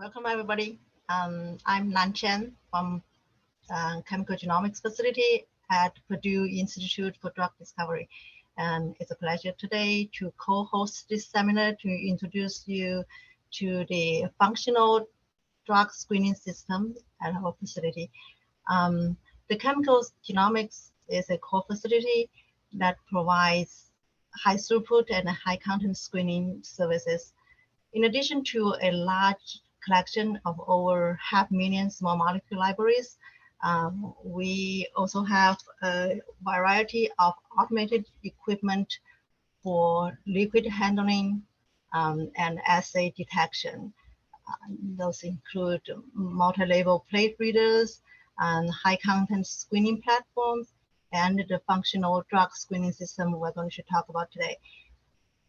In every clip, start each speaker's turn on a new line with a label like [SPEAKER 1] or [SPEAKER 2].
[SPEAKER 1] Welcome, everybody. I'm Nan Chen from Chemical Genomics Facility at Purdue Institute for Drug Discovery. And it's a pleasure today to co-host this seminar to introduce you to the functional drug screening system at our facility. The Chemical Genomics is a core facility that provides high throughput and high content screening services. In addition to a large collection of over 500,000 small molecule libraries, we also have a variety of automated equipment for liquid handling and assay detection. Those include multi-level plate readers and high content screening platforms and the functional drug screening system we're going to talk about today.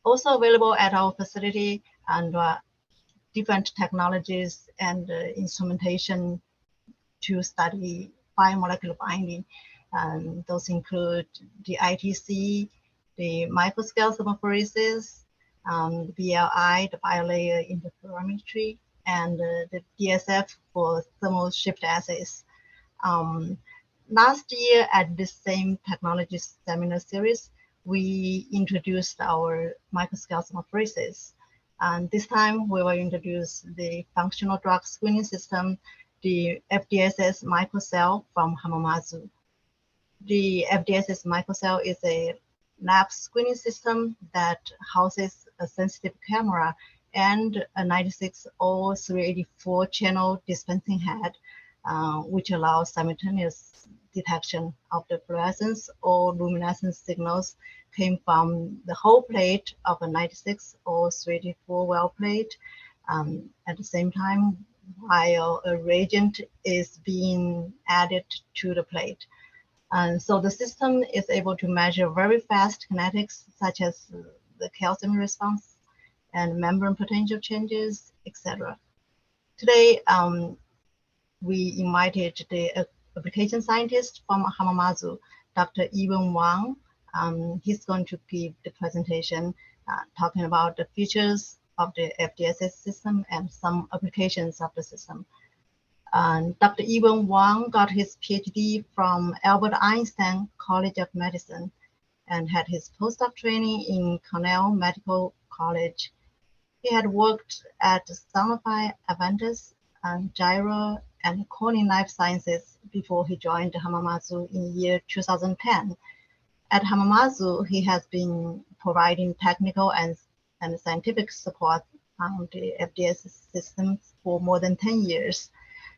[SPEAKER 1] Also available at our facility and different technologies and instrumentation to study biomolecular binding. And those include the ITC, the microscale thermophoresis, the BLI, the biolayer interferometry, and the DSF for thermal shift assays. Last year at the same technology seminar series, we introduced our microscale thermophoresis. And this time we will introduce the functional drug screening system, the FDSS microcell from Hamamatsu. The FDSS microcell is a lab screening system that houses a sensitive camera and a 96 or 384 channel dispensing head, which allows simultaneous detection of the fluorescence or luminescence signals came from the whole plate of a 96 or 384 well plate. At the same time, while a reagent is being added to the plate. And so the system is able to measure very fast kinetics, such as the calcium response and membrane potential changes, etc. Today, we invited the application scientist from Hamamatsu, Dr. Ewan Wang. He's going to give the presentation talking about the features of the FDSS system and some applications of the system. Dr. Ewan Wang got his PhD from Albert Einstein College of Medicine and had his postdoc training in Cornell Medical College. He had worked at Sanofi Aventis and Gyro and Corning Life Sciences before he joined Hamamatsu in year 2010. At Hamamatsu, he has been providing technical and scientific support on the FDSS systems for more than 10 years.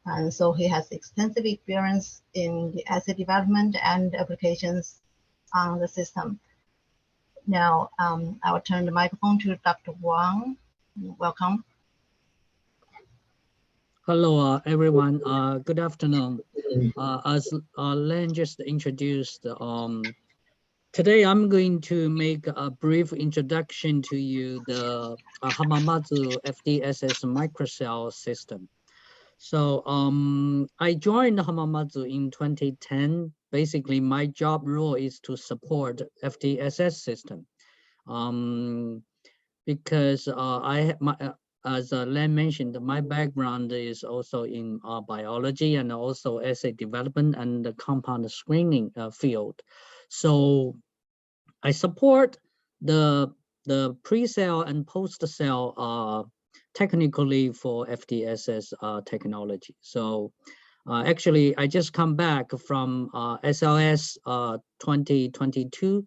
[SPEAKER 1] And so he has extensive experience in the assay development and applications on the system. Now, I will turn the microphone to Dr. Wang. Welcome.
[SPEAKER 2] Hello, everyone. Good afternoon. As Len just introduced, today I'm going to make a brief introduction to you the Hamamatsu FDSS microcell system. So I joined Hamamatsu in 2010. Basically, my job role is to support FDSS system because as Len mentioned, my background is also in biology and also assay development and the compound screening field. So I support the pre-cell and post-cell technically for FDSS technology. So actually, I just come back from SLS 2022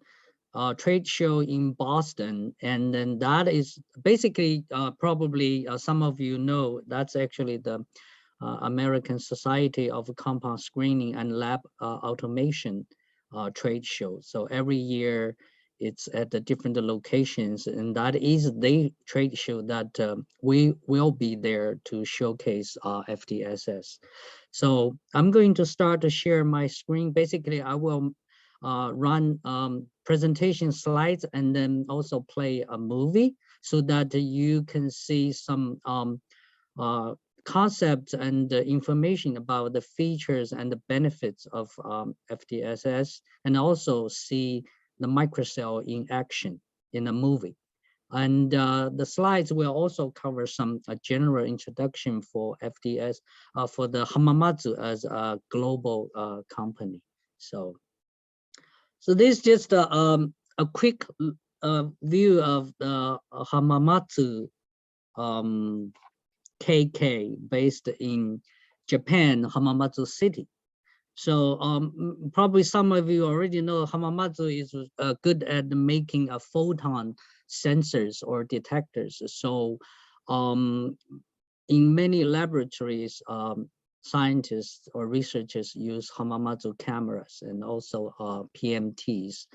[SPEAKER 2] trade show in Boston, and then that is basically probably some of you know that's actually the American Society of Compound Screening and Lab Automation trade show. So every year it's at the different locations, and that is the trade show that we will be there to showcase FDSS. So I'm going to start to share my screen. Basically, I will run presentation slides and then also play a movie so that you can see some concepts and information about the features and the benefits of FDSS, and also see the microcell in action in a movie. And the slides will also cover some general introduction for FDS, for the Hamamatsu as a global company. So this is just a quick view of the Hamamatsu KK based in Japan, Hamamatsu City. So probably some of you already know Hamamatsu is good at making a photon sensors or detectors. So in many laboratories, scientists or researchers use Hamamatsu cameras and also PMTs.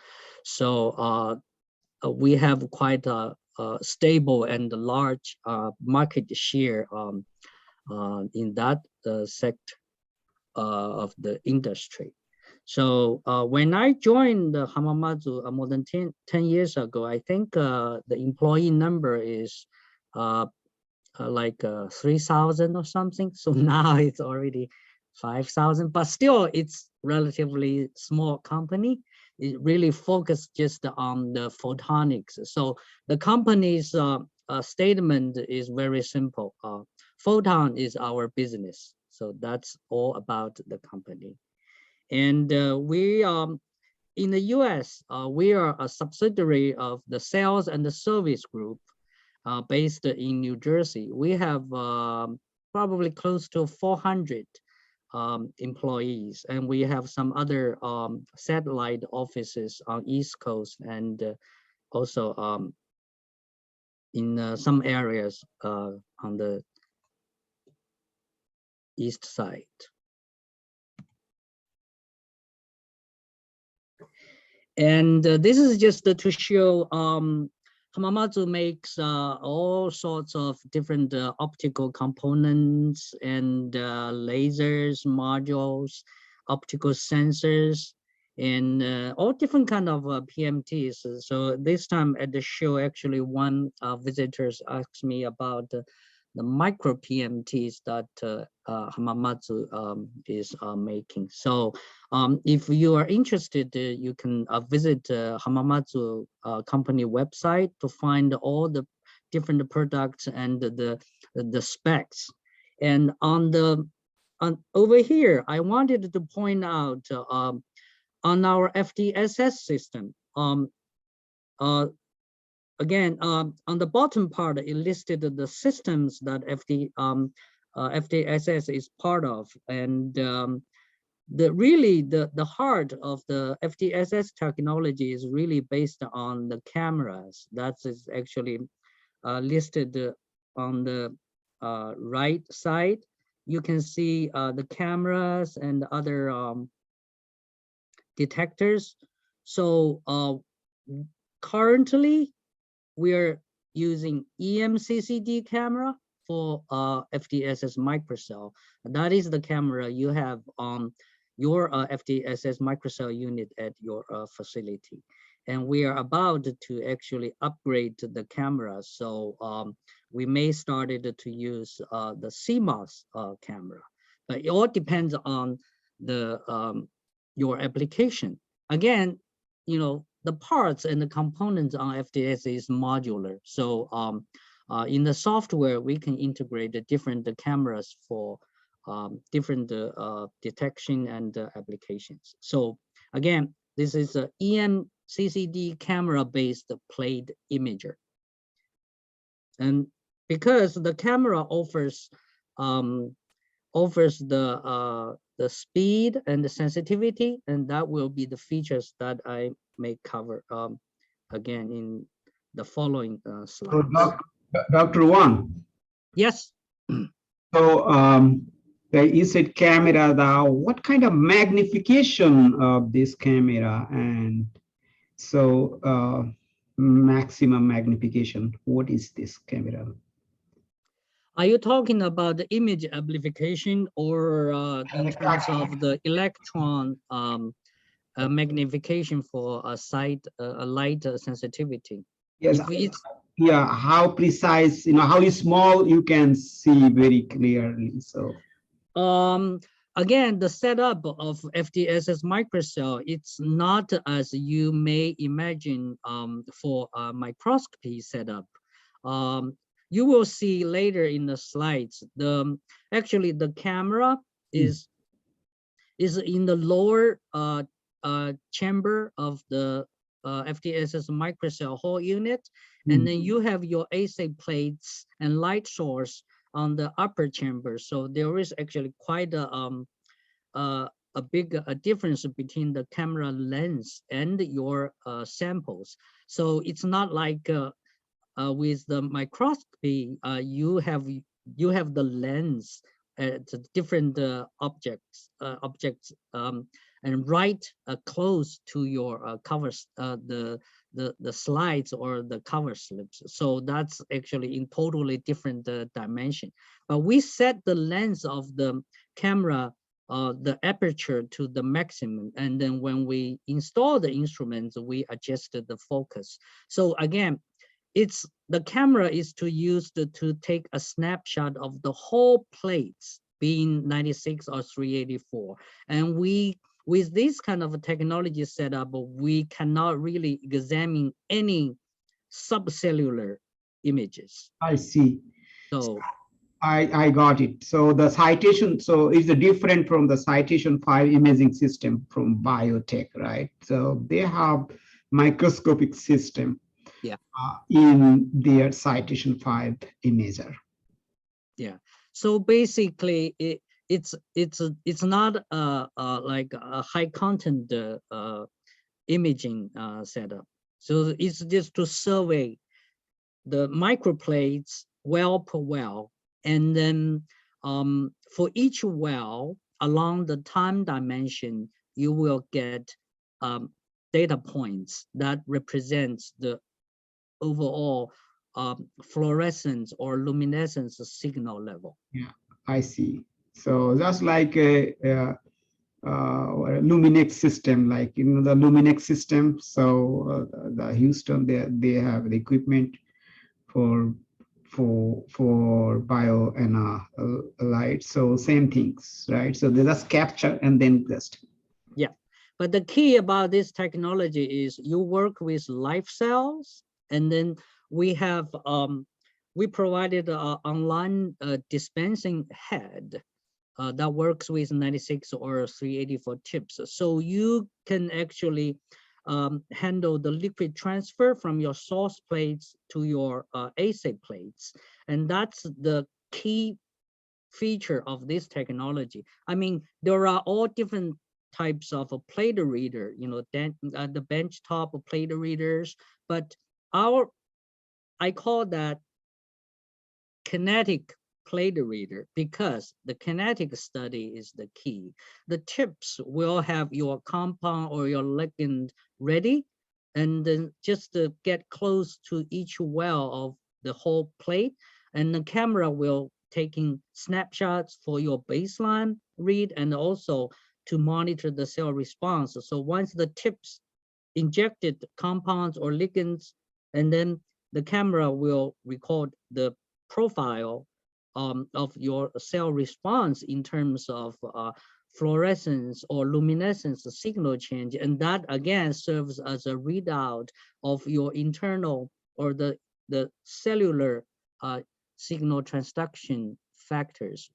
[SPEAKER 2] So we have quite a stable and large market share in that sector of the industry. So when I joined Hamamatsu more than 10 years ago, I think the employee number is like 3,000 or something. So now it's already 5,000, but still it's relatively small company. It really focused just on the photonics. So the company's statement is very simple. Photon is our business. So that's all about the company. And we, in the US, we are a subsidiary of the Sales and the Service Group based in New Jersey. We have probably close to 400 employees, and we have some other satellite offices on East Coast and also in some areas on the east side. And this is just to show Hamamatsu makes all sorts of different optical components and lasers, modules, optical sensors, and all different kind of PMTs. So this time at the show, actually one visitors asked me about the micro PMTs that Hamamatsu is making. So if you are interested, you can visit Hamamatsu company website to find all the different products and the specs. And over here, I wanted to point out on our FDSS system. Again, on the bottom part, it listed the systems that FDSS is part of, and the heart of the FDSS technology is really based on the cameras. That is actually listed on the right side. You can see the cameras and other detectors. So currently, we're using EMCCD camera for FDSS microcell. That is the camera you have on your FDSS microcell unit at your facility. And we are about to actually upgrade the camera. So we may started to use the CMOS camera, but it all depends on the your application. Again, you know, the parts and the components on FDS is modular. So in the software, we can integrate the different cameras for different detection and applications. So again, this is a EMCCD camera-based plate imager. And because the camera offers the speed and the sensitivity, and that will be the features that I may cover again in the following slides.
[SPEAKER 3] So Dr. Wang.
[SPEAKER 2] Yes.
[SPEAKER 3] So you said camera. What kind of magnification of this camera, and so maximum magnification? What is this camera?
[SPEAKER 2] Are you talking about the image amplification or in terms of the electron magnification for a light sensitivity?
[SPEAKER 3] Yes. Yeah. How precise? You know, how small you can see very clearly. So.
[SPEAKER 2] again, the setup of FDSS microcell, it's not as you may imagine for a microscopy setup. You will see later in the slides, actually the camera is in the lower chamber of the FDSS microcell whole unit, and then you have your assay plates and light source on the upper chamber. So there is actually quite a big difference between the camera lens and your samples. So it's not like with the microscopy, you have the lens at different objects and right close to your covers, the slides or the cover slips. So that's actually in totally different dimension. But we set the lens of the camera, the aperture to the maximum, and then when we install the instruments, we adjusted the focus. So again, the camera is to take a snapshot of the whole plates, being 96 or 384. And with this kind of a technology setup, we cannot really examine any subcellular images.
[SPEAKER 3] I see.
[SPEAKER 2] So
[SPEAKER 3] I got it. So the citation, so is different from the citation 5 imaging system from biotech, right? So they have microscopic system in their citation 5 imager.
[SPEAKER 2] Yeah. So basically, it's not like a high content imaging setup. So it's just to survey the microplates well per well, and then for each well along the time dimension, you will get data points that represents the overall fluorescence or luminescence signal level.
[SPEAKER 3] Yeah, I see. So that's like a Luminex system, like the Luminex system. So the Houston, they have the equipment for bio and light. So same things, right? So they just capture and then just.
[SPEAKER 2] Yeah, but the key about this technology is you work with live cells, and then we have we provided an online dispensing head that works with 96 or 384 chips. So you can actually handle the liquid transfer from your source plates to your assay plates. And that's the key feature of this technology. I mean, there are all different types of a plate reader, the benchtop plate readers, but I call that kinetic plate reader because the kinetic study is the key. The tips will have your compound or your ligand ready, and then just to get close to each well of the whole plate, and the camera will taking snapshots for your baseline read and also to monitor the cell response. So once the tips injected compounds or ligands, and then the camera will record the profile of your cell response in terms of fluorescence or luminescence signal change. And that again serves as a readout of your internal or the cellular signal transduction factors.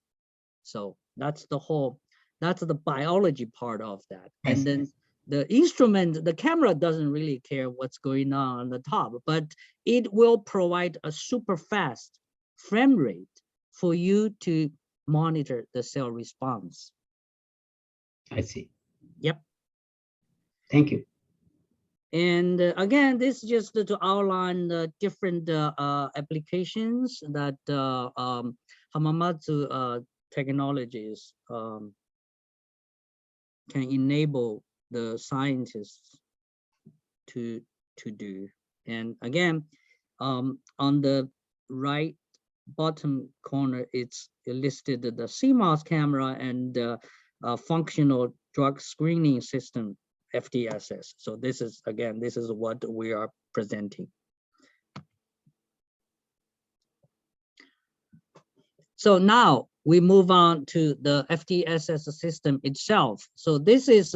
[SPEAKER 2] So that's the biology part of that. And then the instrument, the camera doesn't really care what's going on the top, but it will provide a super fast frame rate for you to monitor the cell response.
[SPEAKER 3] I see.
[SPEAKER 2] Yep.
[SPEAKER 3] Thank you.
[SPEAKER 2] And again, this is just to outline the different applications that Hamamatsu technologies can enable the scientists to do. And again, on the right bottom corner, it's listed the CMOS camera and functional drug screening system, FDSS. So this is, again, this is what we are presenting. So now we move on to the FDSS system itself. So this is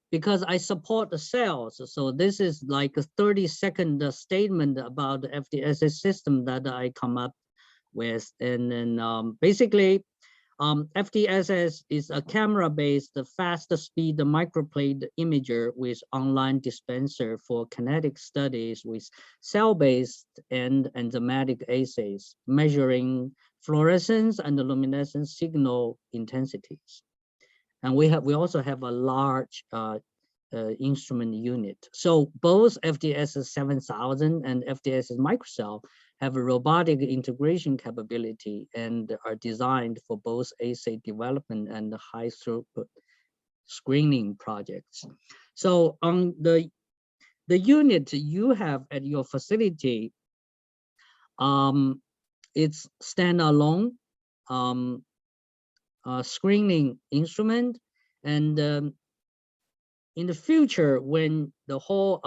[SPEAKER 2] because I support the cells. So this is like a 30-second statement about the FDSS system that I come up with. And then basically, FDSS is a camera-based, fast speed microplate imager with online dispenser for kinetic studies with cell-based and enzymatic assays, measuring fluorescence and luminescence signal intensities. And we also have a large instrument unit. So both FDSS 7000 and FDSS microcell have a robotic integration capability and are designed for both assay development and high throughput screening projects. So on the unit you have at your facility, it's standalone screening instrument, and in the future, when the whole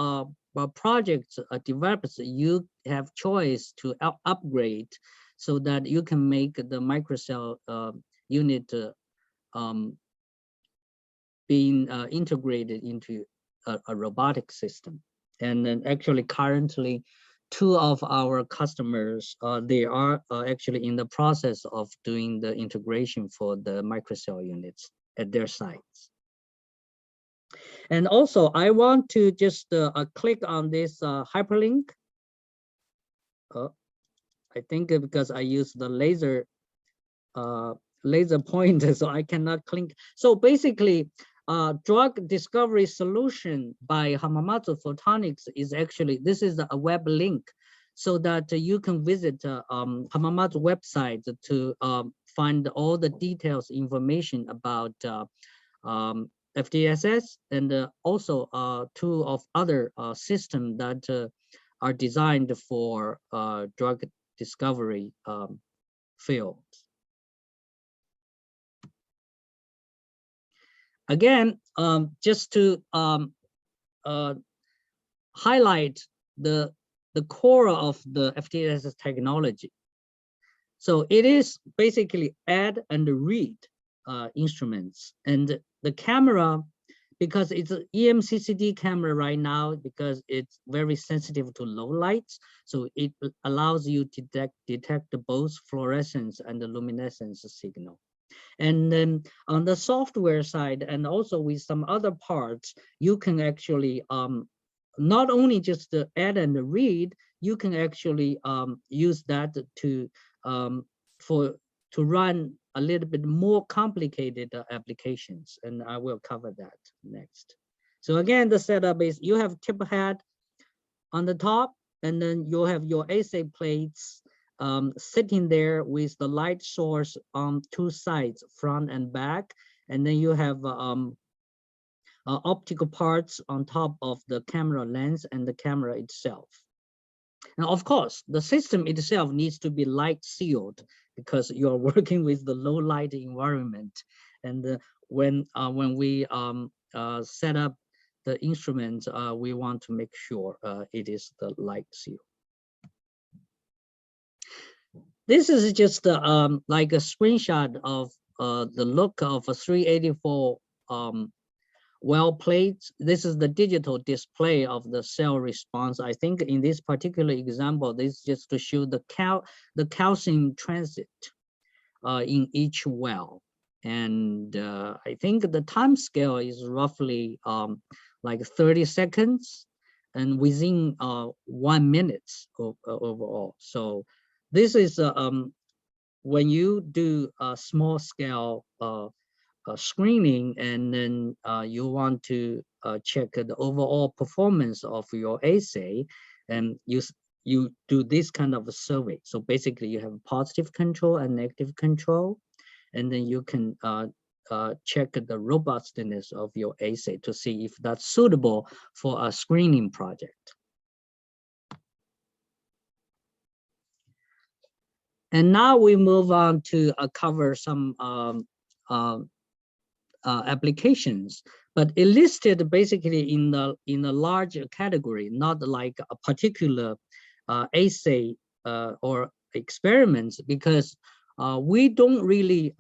[SPEAKER 2] project develops, you have choice to upgrade so that you can make the microcell unit being integrated into a robotic system. And then actually currently, 2 of our customers, they are actually in the process of doing the integration for the microcell units at their sites. And also, I want to just click on this hyperlink. I think because I use the laser pointer, so I cannot click. So basically, drug discovery solution by Hamamatsu Photonics is actually, this is a web link, so that you can visit Hamamatsu website to find all the details information about FDSS, and also 2 of other systems that are designed for drug discovery field. Again, just to highlight the core of the FDSS technology. So it is basically add and read instruments, and the camera, because it's an EMCCD camera right now, because it's very sensitive to low lights, so it allows you to detect both fluorescence and the luminescence signal. And then on the software side, and also with some other parts, you can actually not only just add and read, you can actually use that to run a little bit more complicated applications, and I will cover that next. So again, the setup is you have tip head on the top, and then you'll have your assay plates sitting there with the light source on 2 sides, front and back, and then you have optical parts on top of the camera lens and the camera itself. Now, of course, the system itself needs to be light sealed because you are working with the low light environment. And when we set up the instrument, we want to make sure it is the light seal. This is just like a screenshot of the look of a 384 well plates. This is the digital display of the cell response. I think in this particular example, this is just to show the calcium transit in each well. And I think the time scale is roughly like 30 seconds and within 1 minute overall. So this is when you do a small scale screening, and then you want to check the overall performance of your assay, and you do this kind of a survey. So basically you have positive control and negative control, and then you can check the robustness of your assay to see if that's suitable for a screening project. And now we move on to cover some applications, but it listed basically in the large category, not like a particular assay or experiments, because we don't really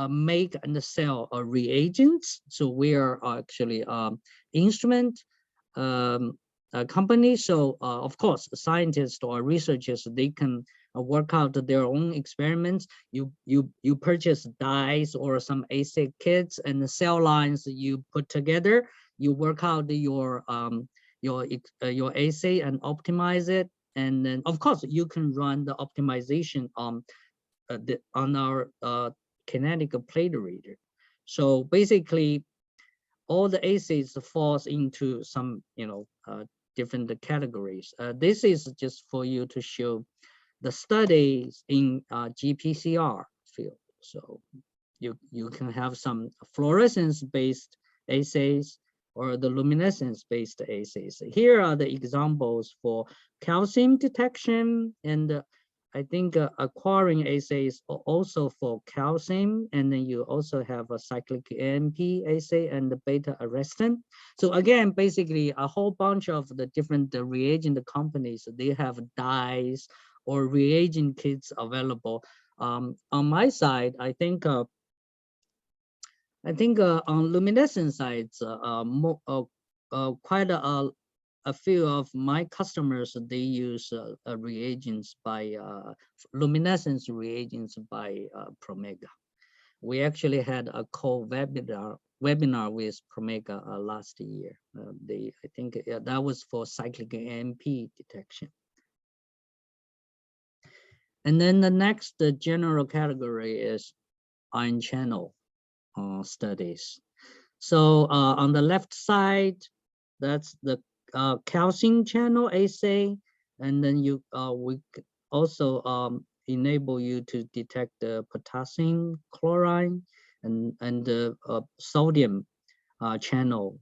[SPEAKER 2] make and sell reagents. So we are actually instrument company. So of course, scientists or researchers, they can work out their own experiments. You purchase dyes or some assay kits and the cell lines you put together. You work out your assay and optimize it. And then of course you can run the optimization on our kinetic plate reader. So basically, all the assays falls into some different categories. This is just for you to show the studies in GPCR field. So you can have some fluorescence-based assays or the luminescence-based assays. Here are the examples for calcium detection, and I think acquiring assays also for calcium, and then you also have a cyclic AMP assay and the beta arrestin. So again, basically a whole bunch of the different reagent companies, they have dyes or reagent kits available. On my side, I think on luminescence sides, quite a few of my customers, they use reagents by luminescence reagents by Promega. We actually had a co-webinar with Promega last year. I think that was for cyclic AMP detection. And then the next general category is ion channel studies. So on the left side, that's the calcium channel assay, and then we also enable you to detect the potassium chloride and the sodium channel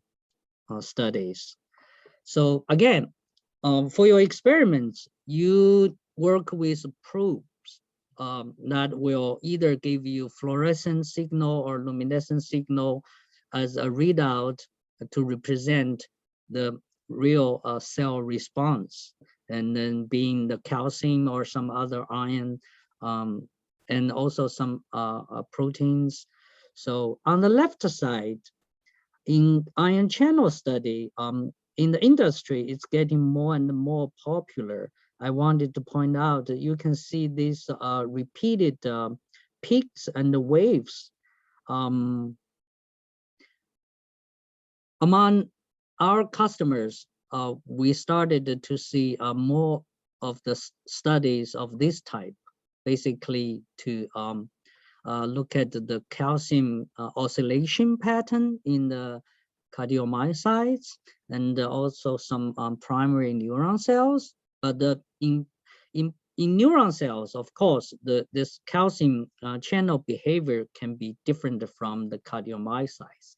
[SPEAKER 2] studies. So again, for your experiments, you work with probes that will either give you fluorescence signal or luminescence signal as a readout to represent the real cell response, and then being the calcium or some other ion, and also some proteins. So on the left side, in ion channel study, in the industry, it's getting more and more popular. I wanted to point out that you can see these repeated peaks and the waves. Among our customers, we started to see more of the studies of this type, basically to look at the calcium oscillation pattern in the cardiomyocytes, and also some primary neuron cells. But in neuron cells, of course, this calcium channel behavior can be different from the cardiomyocytes.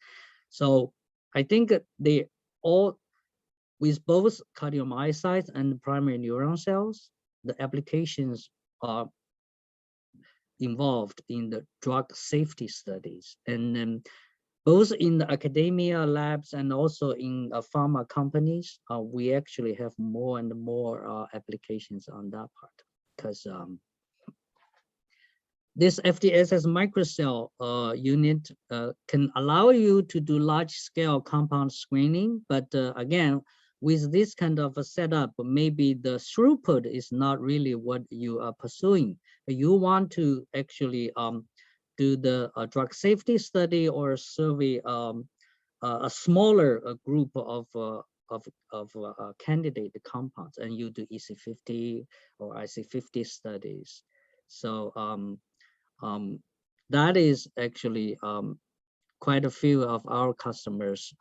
[SPEAKER 2] So I think they all, with both cardiomyocytes and primary neuron cells, the applications are involved in the drug safety studies. And then both in the academia labs and also in pharma companies, we actually have more and more applications on that part, because this FDSS microcell unit can allow you to do large-scale compound screening, but again, with this kind of a setup, maybe the throughput is not really what you are pursuing. You want to actually do the drug safety study or survey a smaller group of candidate compounds, and you do EC50 or IC50 studies. So that is actually quite a few of our customers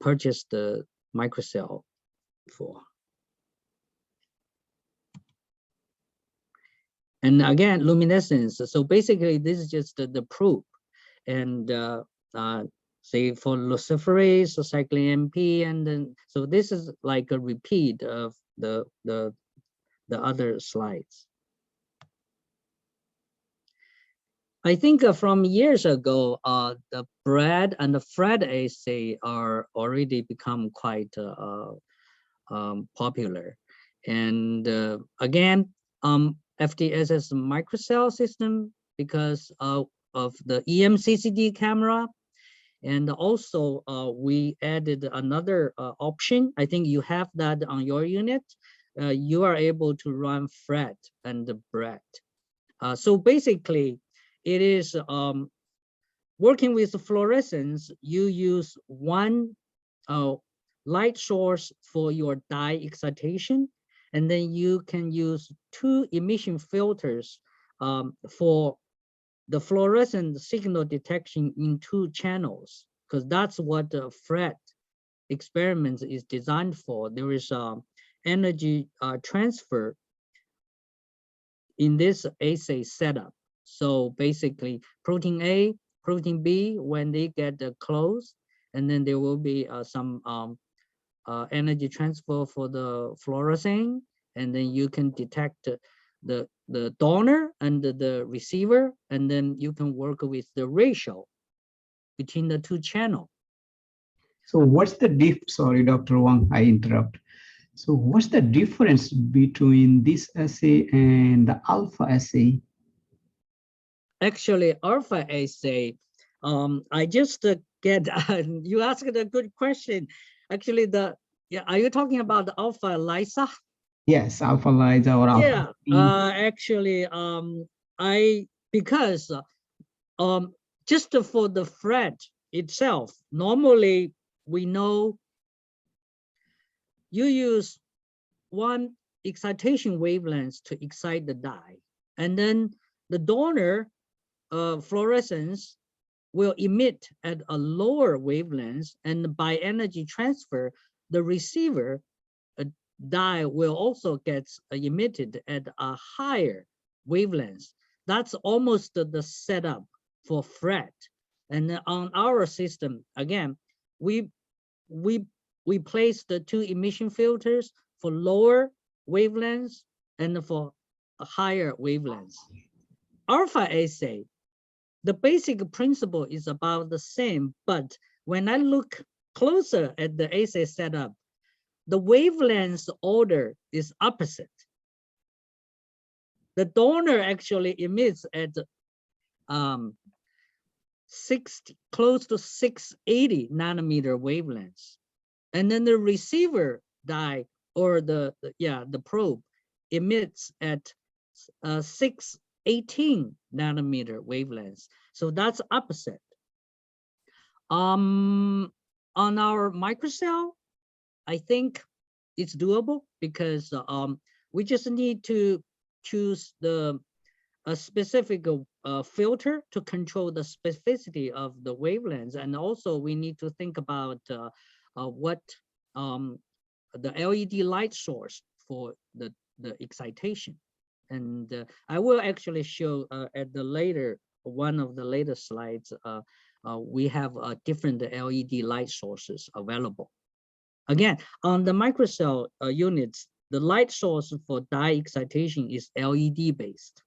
[SPEAKER 2] purchased the microcell for. And again, luminescence. So basically, this is just the probe. And say for luciferase or cyclic AMP, and then so this is like a repeat of the other slides. I think from years ago, the BRAD and the FRED assay are already become quite popular. And again, FDSS microcell system because of the EMCCD camera. And also we added another option. I think you have that on your unit. You are able to run FRET and BRET. So basically, it is working with fluorescence. You use one light source for your dye excitation, and then you can use 2 emission filters for the fluorescent signal detection in 2 channels, because that's what the FRET experiment is designed for. There is energy transfer in this assay setup. So basically, protein A, protein B, when they get close, and then there will be some energy transfer for the fluorescence, and then you can detect the donor and the receiver, and then you can work with the ratio between the 2 channels.
[SPEAKER 3] So what's the sorry, Dr. Wang, I interrupt. So what's the difference between this assay and the alpha assay?
[SPEAKER 2] Actually, alpha assay, I just get, you asked a good question. Actually, are you talking about the alpha ELISA?
[SPEAKER 3] Yes, alpha ELISA or alpha.
[SPEAKER 2] Yeah, actually, because just for the FRET itself, normally we know you use 1 excitation wavelength to excite the dye, and then the donor fluorescence will emit at a lower wavelength, and by energy transfer, the receiver dye will also get emitted at a higher wavelength. That's almost the setup for FRET. And on our system, again, we place the 2 emission filters for lower wavelengths and for higher wavelengths. Alpha assay, the basic principle is about the same, but when I look closer at the assay setup, the wavelength order is opposite. The donor actually emits at close to 680 nanometer wavelengths, and then the receiver dye or the probe emits at 618 nanometer wavelengths. So that's opposite. On our microcell, I think it's doable because we just need to choose a specific filter to control the specificity of the wavelengths, and also we need to think about what the LED light source for the excitation. And I will actually show at the one of the later slides. We have different LED light sources available. Again, on the microcell units, the light source for dye excitation is LED based,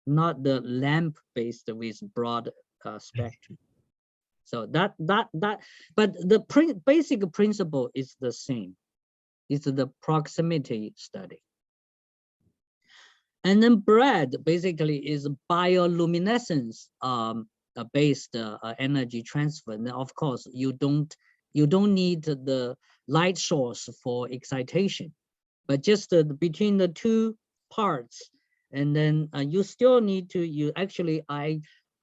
[SPEAKER 2] not the lamp based with broad spectrum. So but the basic principle is the same. It's the proximity study. And then BRED basically is bioluminescence based energy transfer. And of course, you don't need the light source for excitation, but just between the 2 parts. And then you still need to,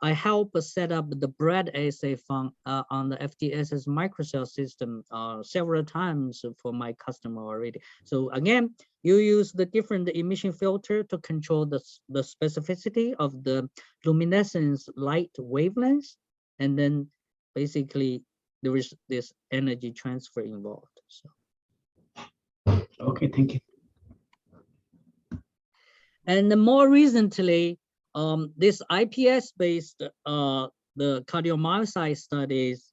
[SPEAKER 2] I help set up the BRED assay on the FDSS microcell system several times for my customer already. So again, you use the different emission filter to control the specificity of the luminescence light wavelengths. And then basically there is this energy transfer involved. So.
[SPEAKER 3] Okay, thank you.
[SPEAKER 2] And more recently, this IPS-based the cardiomyocyte studies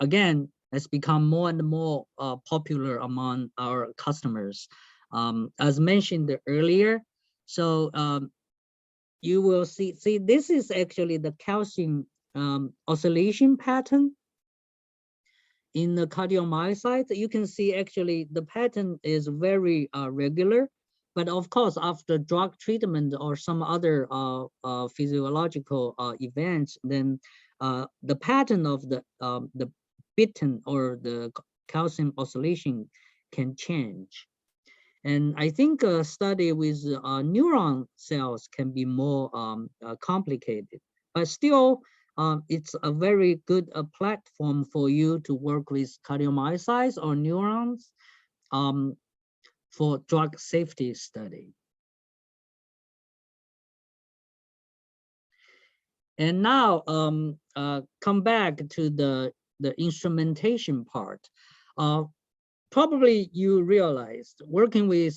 [SPEAKER 2] again has become more and more popular among our customers, as mentioned earlier. So you will see this is actually the calcium oscillation pattern in the cardiomyocytes. You can see actually the pattern is very regular. But of course, after drug treatment or some other physiological events, then the pattern of the bitten or the calcium oscillation can change. And I think a study with neuron cells can be more complicated, but still it's a very good platform for you to work with cardiomyocytes or neurons for drug safety study. And now come back to the instrumentation part. Probably you realized working with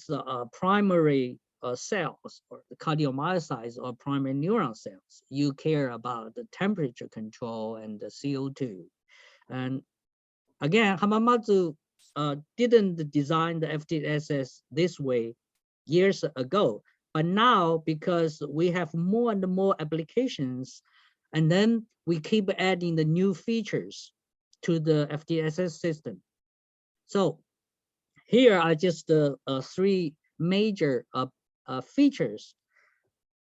[SPEAKER 2] primary cells or the cardiomyocytes or primary neuron cells, you care about the temperature control and the CO2. And again, Hamamatsu didn't design the FDSS this way years ago, but now because we have more and more applications, and then we keep adding the new features to the FDSS system. So here are just the three major features.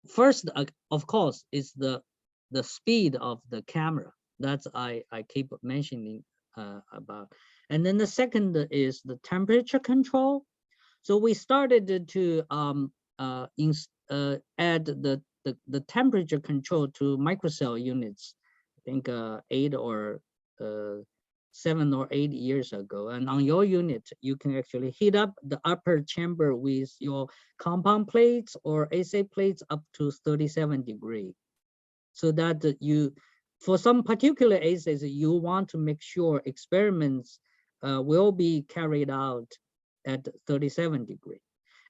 [SPEAKER 2] First, of course, is the speed of the camera. That's I keep mentioning about. And then the second is the temperature control. So we started to add the temperature control to microcell units, I think 7 or 8 years ago. And on your unit, you can actually heat up the upper chamber with your compound plates or assay plates up to 37 degrees. So that you, for some particular assays, you want to make sure experiments will be carried out at 37 degrees.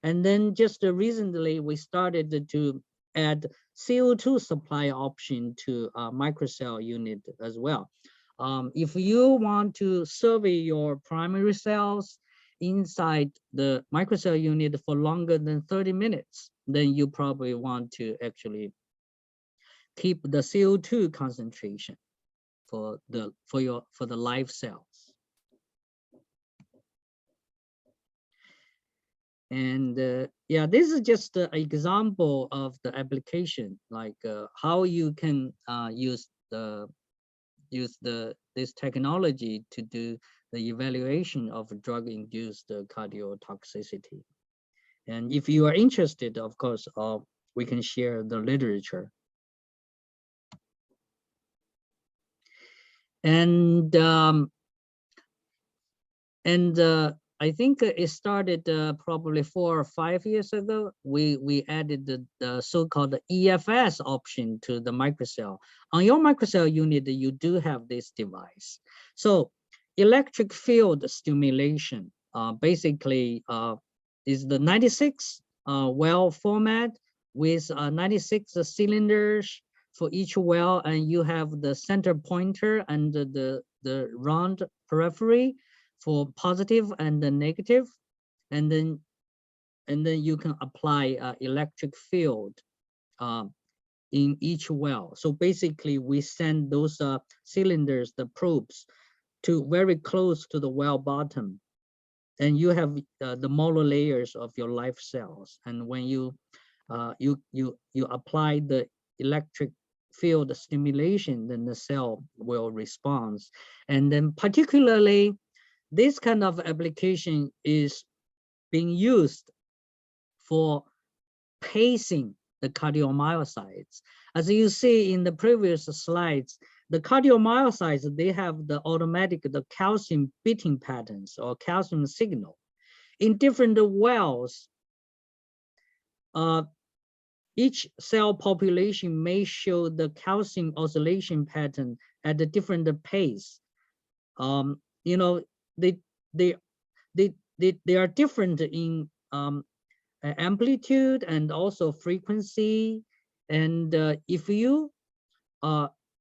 [SPEAKER 2] And then just recently, we started to add CO2 supply option to microcell unit as well. If you want to survey your primary cells inside the microcell unit for longer than 30 minutes, then you probably want to actually keep the CO2 concentration for the live cells. And yeah, this is just an example of the application, like how you can use this technology to do the evaluation of drug-induced cardiotoxicity. And if you are interested, of course, we can share the literature. And I think it started probably 4 or 5 years ago. We added the so-called EFS option to the microcell. On your microcell unit, you do have this device. So electric field stimulation basically is the 96 well format with 96 cylinders for each well, and you have the center pointer and the round periphery for positive and the negative, and then you can apply electric field in each well. So basically, we send those cylinders, the probes, to very close to the well bottom, and you have the molar layers of your live cells. And when you apply the electric field stimulation, then the cell will respond. And then particularly, this kind of application is being used for pacing the cardiomyocytes. As you see in the previous slides, the cardiomyocytes, they have the automatic, the calcium beating patterns or calcium signal. In different wells, each cell population may show the calcium oscillation pattern at a different pace. You know, they are different in amplitude and also frequency. And if you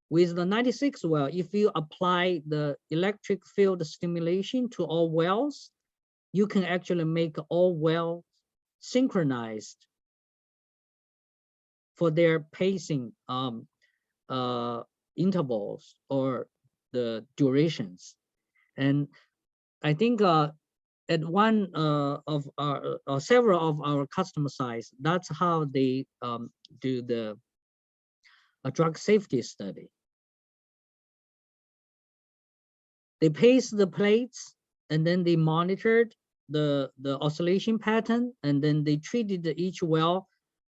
[SPEAKER 2] with the 96 well, if you apply the electric field stimulation to all wells, you can actually make all wells synchronized for their pacing intervals or the durations. And I think at one of our or several of our customer sites, that's how they do the drug safety study. They paste the plates and then they monitored the oscillation pattern, and then they treated each well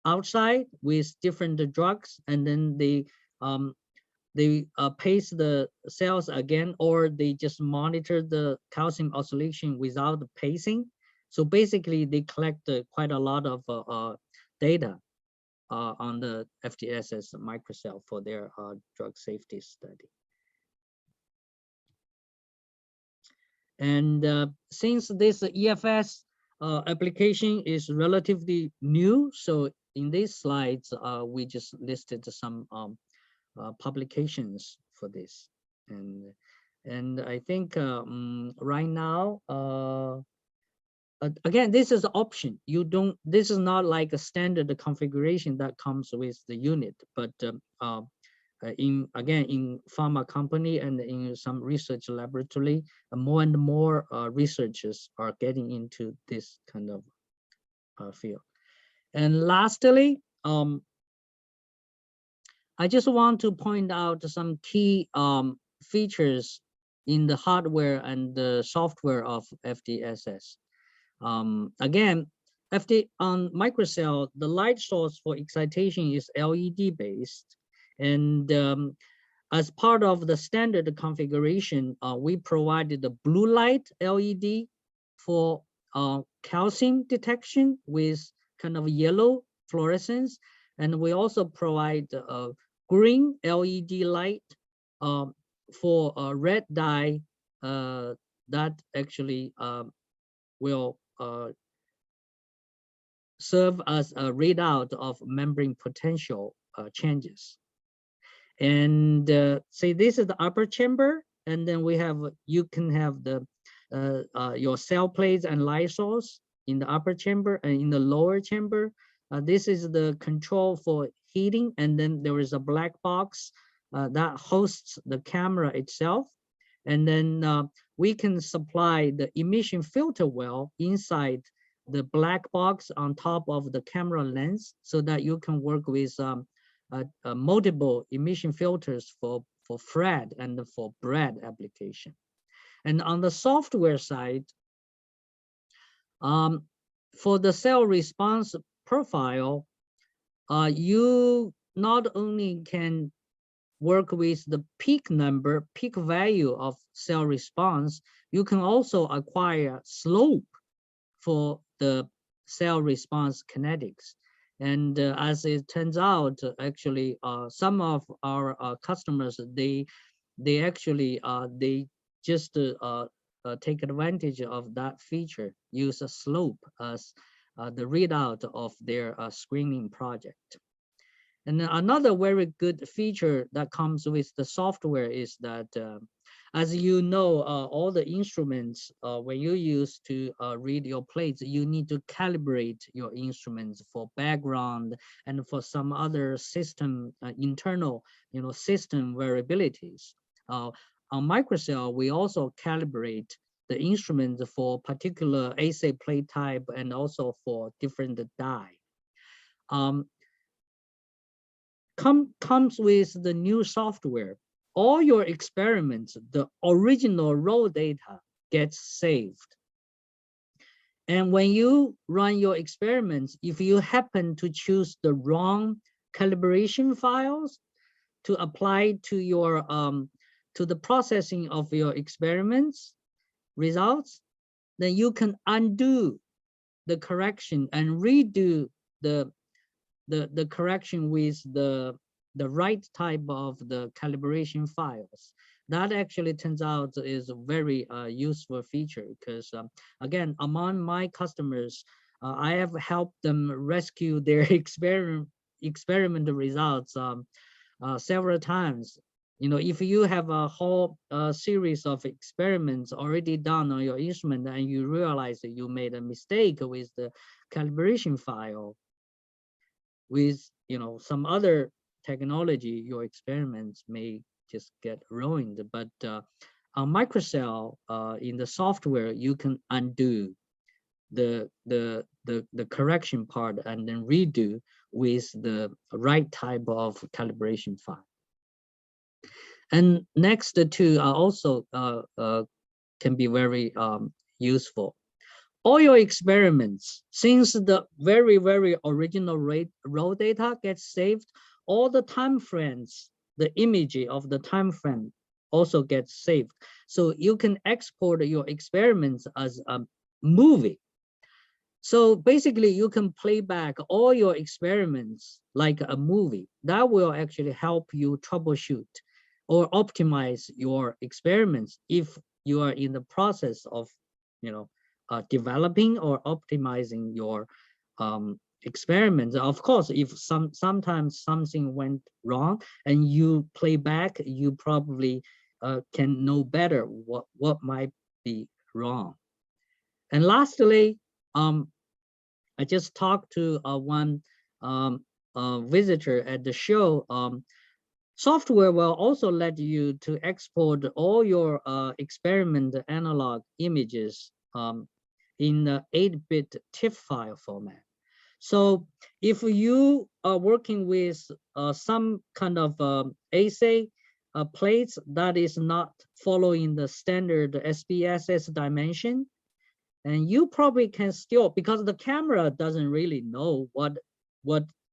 [SPEAKER 2] outside with different drugs, and then they paste the cells again, or they just monitor the calcium oscillation without the pacing. So basically, they collect quite a lot of data on the FDSS microcell for their drug safety study. And since this EFS application is relatively new, so in these slides, we just listed some publications for this. And I think right now, again, this is an option. You don't, this is not like a standard configuration that comes with the unit, but in pharma company and in some research laboratory, more and more researchers are getting into this kind of field. And lastly, I just want to point out some key features in the hardware and the software of FDSS. Again, on microcell, the light source for excitation is LED based, and as part of the standard configuration, we provided the blue light LED for calcium detection with kind of yellow fluorescence, and we also provide green LED light for red dye that actually will serve as a readout of membrane potential changes. And say this is the upper chamber, and then we have, you can have the your cell plates and light source in the upper chamber, and in the lower chamber, this is the control for heating, and then there is a black box that hosts the camera itself. And then we can supply the emission filter well inside the black box on top of the camera lens, so that you can work with multiple emission filters for FRAD and for BRAD application. And on the software side, for the cell response profile, you not only can work with the peak number, peak value of cell response, you can also acquire slope for the cell response kinetics. And as it turns out, actually, some of our customers, they actually they just take advantage of that feature, use a slope as the readout of their screening project. And another very good feature that comes with the software is that, as you know, all the instruments, when you use to read your plates, you need to calibrate your instruments for background and for some other system, internal, system variabilities. On microcell, we also calibrate the instruments for particular assay plate type and also for different dye. Comes with the new software. All your experiments, the original raw data gets saved. And when you run your experiments, if you happen to choose the wrong calibration files to apply to your to the processing of your experiments results, then you can undo the correction and redo the correction with the right type of the calibration files. That actually turns out is a very useful feature, because again, among my customers, I have helped them rescue their experiment results several times. If you have a whole series of experiments already done on your instrument and you realize that you made a mistake with the calibration file, with some other technology, your experiments may just get ruined. But microcell in the software, you can undo the correction part and then redo with the right type of calibration file. And next two are also can be very useful. All your experiments, since the very original raw data gets saved, all the time frames, the image of the time frame also gets saved. So you can export your experiments as a movie. So basically you can play back all your experiments like a movie. That will actually help you troubleshoot or optimize your experiments if you are in the process of, developing or optimizing your experiments. Of course, if sometimes something went wrong and you play back, you probably can know better what might be wrong. And lastly, I just talked to one visitor at the show. Software will also let you to export all your experiment analog images in the 8-bit TIFF file format. So if you are working with some kind of assay plates that is not following the standard FDSS dimension, and you probably can still, because the camera doesn't really know what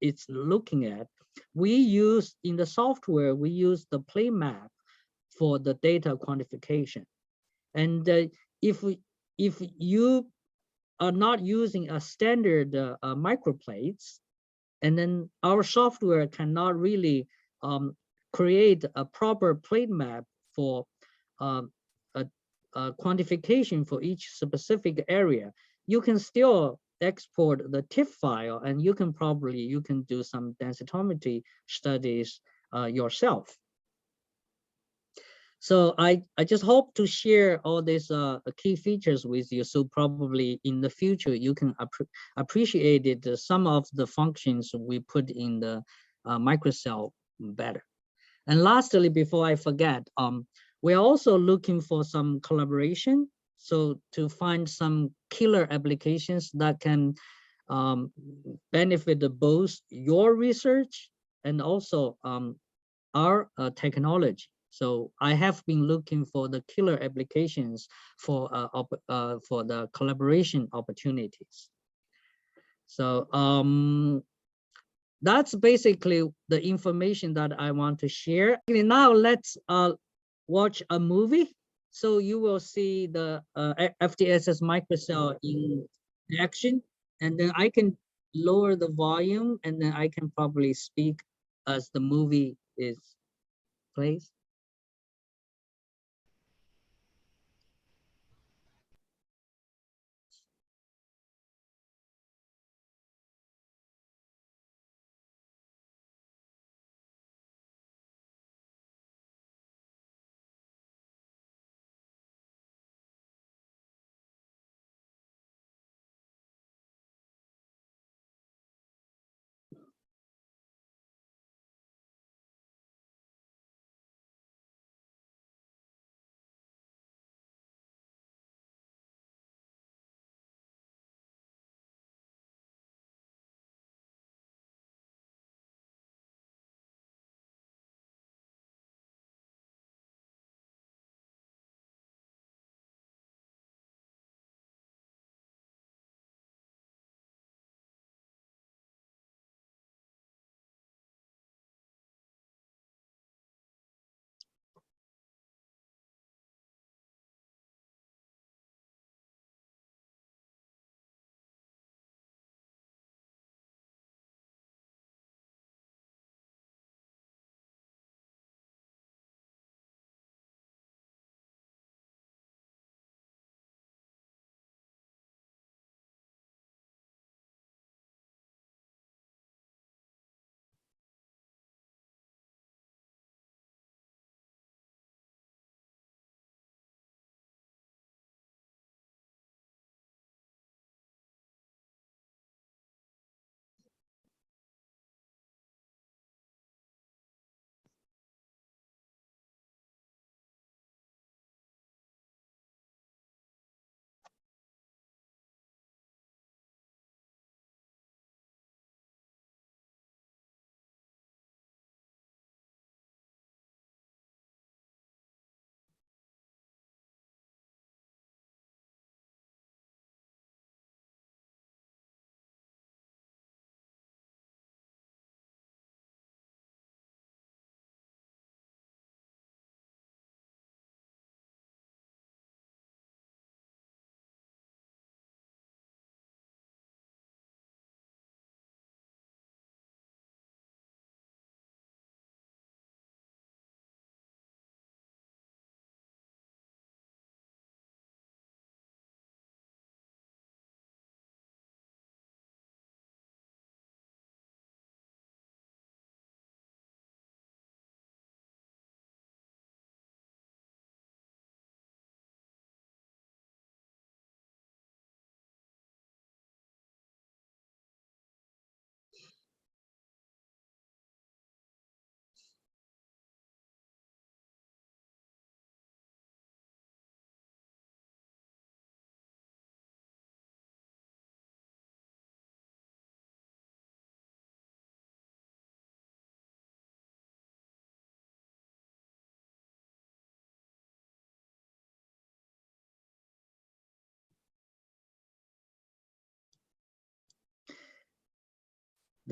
[SPEAKER 2] it's looking at. We use, in the software, we use the plane map for the data quantification. And if you are not using a standard microplates, and then our software cannot really create a proper plate map for quantification for each specific area, you can still export the TIFF file, and you can do some densitometry studies yourself. So I just hope to share all these key features with you. So probably in the future, you can appreciate it, some of the functions we put in the microcell better. And lastly, before I forget, we're also looking for some collaboration. So to find some killer applications that can benefit both your research and also our technology. So I have been looking for the killer applications for the collaboration opportunities. So that's basically the information that I want to share. Now let's watch a movie. So you will see the FDSS microcell in action, and then I can lower the volume, and then I can probably speak as the movie is plays.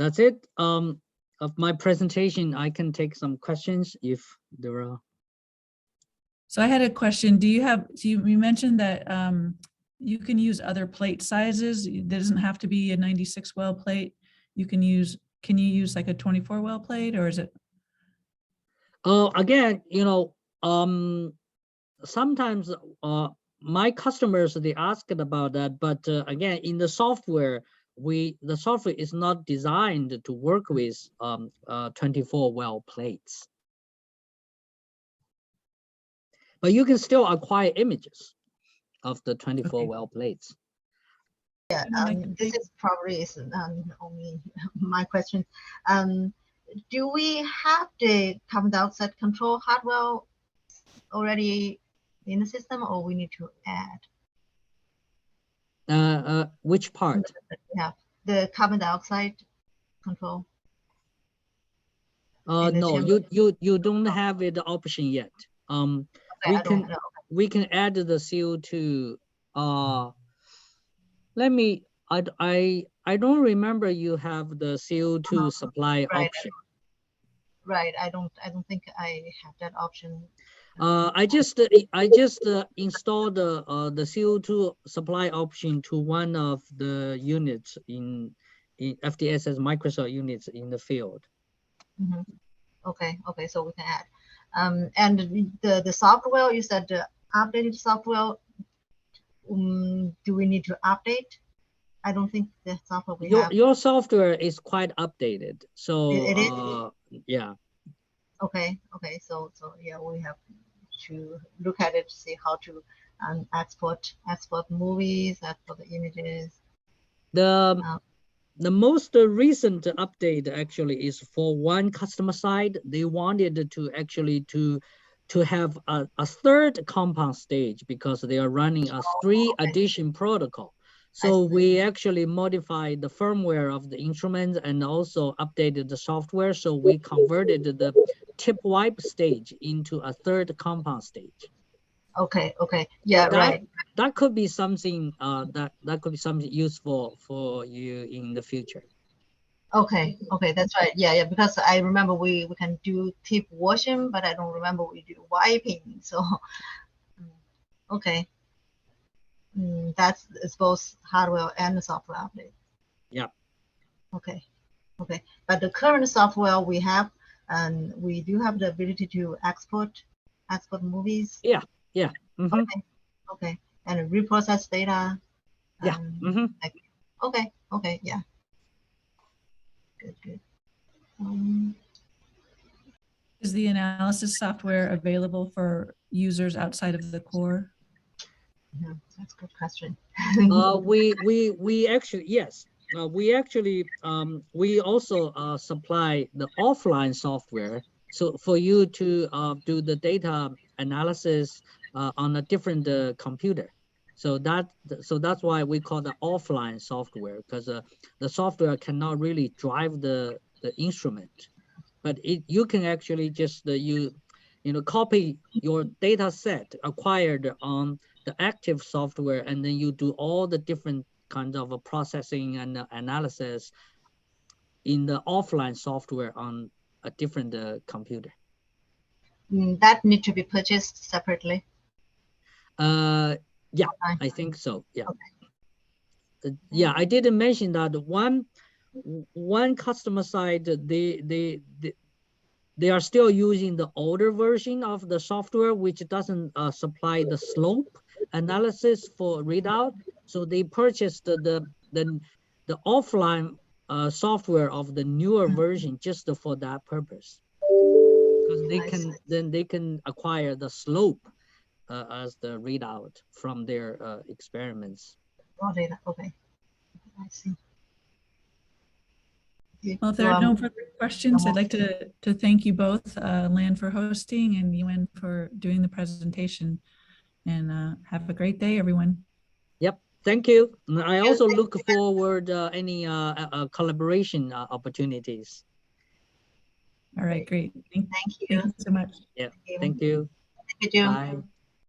[SPEAKER 2] that's it. Of my presentation, I can take some questions if there are.
[SPEAKER 4] So I had a question. Do you have, so you mentioned that you can use other plate sizes. It doesn't have to be a 96 well plate. You can you use like a 24 well plate, or is it?
[SPEAKER 2] Again, sometimes my customers, they asked about that, but again, in the software, the software is not designed to work with 24 well plates. But you can still acquire images of the 24 well plates.
[SPEAKER 1] Yeah, this is probably only my question. Do we have the carbon dioxide control hardware already in the system, or we need to add?
[SPEAKER 2] Which part?
[SPEAKER 1] Yeah, the carbon dioxide control.
[SPEAKER 2] No, you don't have the option yet.
[SPEAKER 1] Okay,
[SPEAKER 2] we can add the CO2. Let me. I don't remember you have the CO2 supply option.
[SPEAKER 1] Right. I don't think I have that option.
[SPEAKER 2] I just installed the CO2 supply option to one of the units in FDSS microcell units in the field.
[SPEAKER 1] Mm-hmm. Okay, so we can add. And the software, you said the updated software. Do we need to update? I don't think the software we have.
[SPEAKER 2] Your software is quite updated, so
[SPEAKER 1] it is.
[SPEAKER 2] Yeah.
[SPEAKER 1] Okay. So yeah, we have to look at it to see how to export movies, export the images.
[SPEAKER 2] The most recent update actually is for one customer side. They wanted to actually to have a third compound stage because they are running a 3 addition protocol. So we actually modified the firmware of the instruments and also updated the software. So we converted the tip wipe stage into a third compound stage.
[SPEAKER 1] Okay. Yeah, right.
[SPEAKER 2] That could be something that could be something useful for you in the future.
[SPEAKER 1] Okay, that's right. Yeah, because I remember we can do tip washing, but I don't remember we do wiping. So okay. That's both hardware and software update.
[SPEAKER 2] Yeah. Okay.
[SPEAKER 1] But the current software we have, and we do have the ability to export movies.
[SPEAKER 2] Yeah. Mm-hmm.
[SPEAKER 1] Okay. And reprocess data.
[SPEAKER 2] Yeah. Mm-hmm.
[SPEAKER 1] Okay. Yeah. Good.
[SPEAKER 4] Is the analysis software available for users outside of the core?
[SPEAKER 1] Yeah, that's a good question.
[SPEAKER 2] We actually, yes. We also supply the offline software. So for you to do the data analysis on a different computer. So that's why we call the offline software, because the software cannot really drive the instrument, but you can actually just copy your data set acquired on the active software, and then you do all the different kinds of processing and analysis in the offline software on a different computer.
[SPEAKER 1] That need to be purchased separately.
[SPEAKER 2] Yeah, I think so. Yeah. Okay. Yeah, I didn't mention that one customer side, they are still using the older version of the software, which doesn't supply the slope analysis for readout. So they purchased the offline software of the newer version just for that purpose, because they can acquire the slope as the readout from their experiments.
[SPEAKER 1] Raw data. Okay, I see.
[SPEAKER 4] Well, if there are no further questions, I'd like to thank you both, Lan for hosting and Yuan for doing the presentation. And have a great day, everyone.
[SPEAKER 2] Yep, thank you. I also look forward any collaboration opportunities.
[SPEAKER 4] All right, great.
[SPEAKER 1] Thank you.
[SPEAKER 4] Thank you so much.
[SPEAKER 2] Yeah, thank you.
[SPEAKER 1] Thank you.
[SPEAKER 2] Bye.